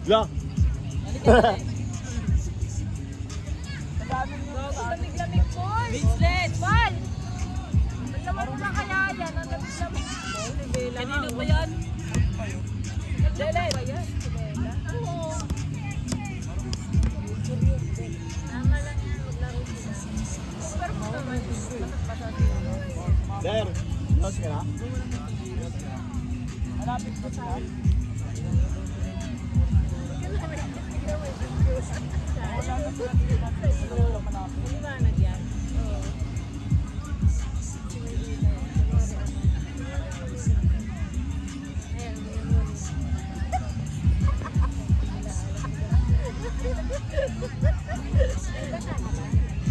La. Lamig-lamig po. Winslet! Bal! Malaman mo na kaya yan. Ang lamig-lamig. Kanino ba yan? Lele! Ba yan? Oo. Tama lang yan. Maglaro sila. Pero mo naman. Der. Tapos ka na? Malapit ko sa Liwanag yan. Oo. Ayan,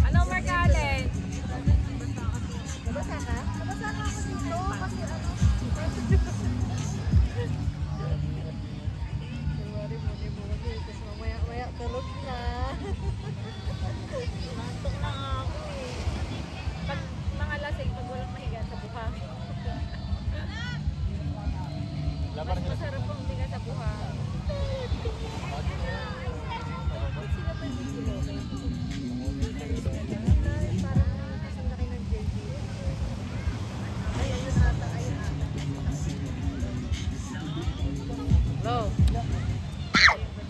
ano, Mark Allen? Nabasa ka? Nabasa ka ako dito kasi ano. Maya tulog na. Mantok na nga ako eh. Pag mga lasing, pag walang mahiga sa buhangin. Mas masarap kung hindi ka sa buhangin. Sila pa yung kilo. Parang kasing laki ng JJ. Ay, ayun ata, ayun ata. Hello.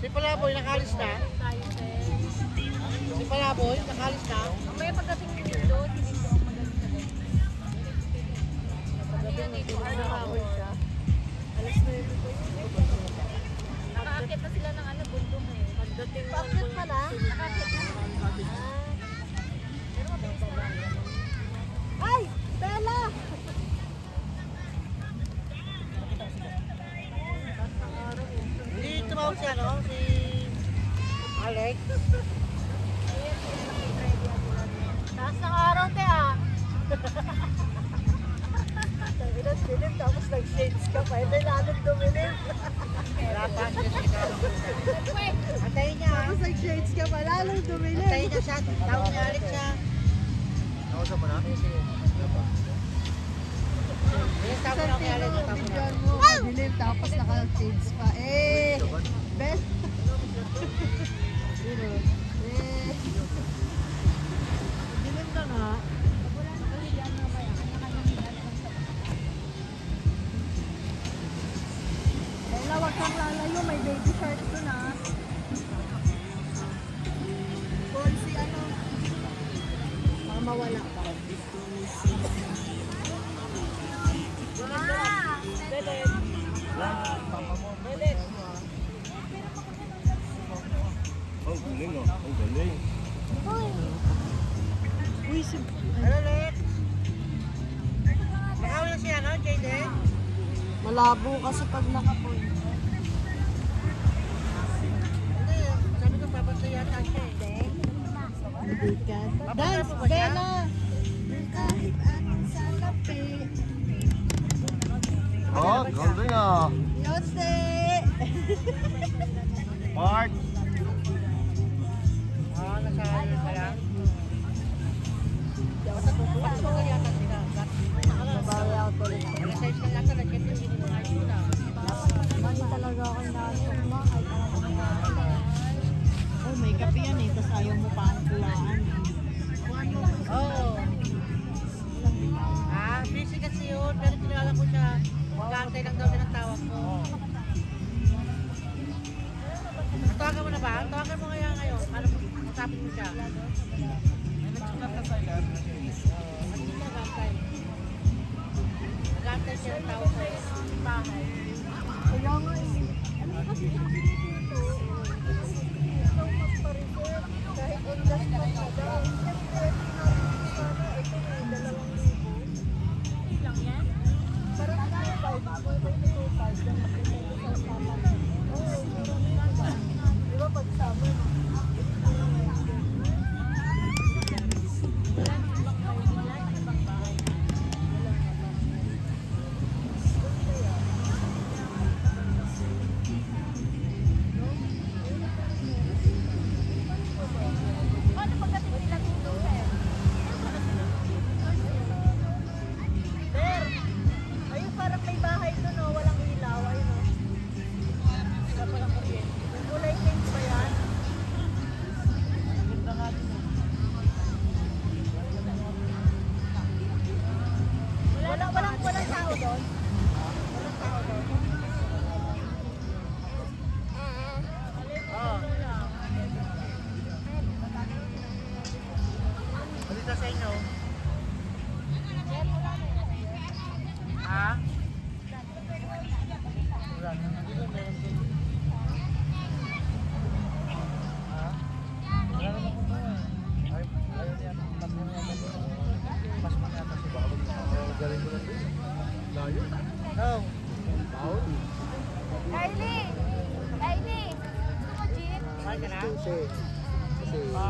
Si Palaboy, nakalis na? Tayo, sir. Si Palaboy, nakalis na? Mamaya pagdating mo dito, hindi ko ang magaling sa ganyan. Pagdating dito, araw-araw siya. Alas 9 po yun. Nakaakit na sila ng ano, bundok eh. Pagdating mo. Paakit pa na? Nakaakit na. Pero mabilis na. Ay! Bella! Hindi tumawag si ano, si Alex. Taas ng araw, te ah. Sabi dilim, tapos nag-shades ka pa. Ito lalong dumilim. Wala pa siya si Carlos. Antayin niya. Tapos nag-shades ka pa, lalong dumilim. Antayin niya siya. Tawag ni Alex siya. Nakausap mo na? Yes, tawag na kay Alex. Tawag na. Dilim, tapos naka-shades pa. Eh! Best! Dilim na nga. Bella, wag kang lalayo. May baby shark doon ah. Paul, si ano? Baka mawala ka. Belet! Belet! Ang galing oh. Ang galing. Uy, si... Hello, Lex. Nakawin si ano, Jayden? Malabo kasi pag nakapoint. Hindi, sabi ko papasaya yata siya eh. Hindi ka. Papasaya mo ba siya? Bella! Kahit anong salapi. Oh, galing ah. Yose! Part. Oo, nasa ano ka lang. Bukas mo ka yata sila. Nabawi ako tuloy. Alas 6 na yata, nag-get yung hindi mo ayos mo na. Mali talaga ako inaasok mo. Kahit anong nangyari. Oh, may kape yan eh. Tapos ayaw mo pa ang kulaan. Oo. Ah, busy kasi yun. Pero tinala ko siya. Magkantay lang daw siya ng tawag ko. Tawagan mo na ba? Tawagan mo kaya ngayon. Para masapin mo siya. Magkantay siya ng tawag ko. Kaya nga eh. Ano kasi sabi dito? Ikaw magpa-reserve. Kahit on the spot na daw. Siyempre, sana ito may 2,000. Hindi lang yan? Parang 2,500. Oo, di ba pag summer? Paano pagdating Galing mo lang din. Layo. Oh. Bawal. Kylie! Kylie! Gusto mo jeep? Bakit ka na? Kasi Wala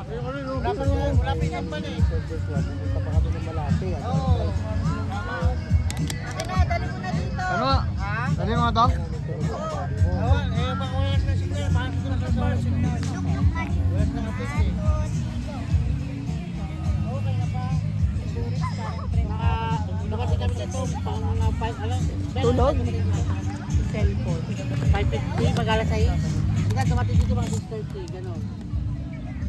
pa yan man eh. pumunta pa kami ng Malate. Oo. Akin na, dali mo na dito. Ano? Ha? Dali mo ito? Awan, eh, baka wala na signal. Bakit ko na sa signal? Wala na nga pwede. Okay na ba? Nakati kami dito, pang mga 5, alam. Tulog? Cellphone. 5:50, mag-alas 6. Hindi, dumating dito mga 6:30, gano'n.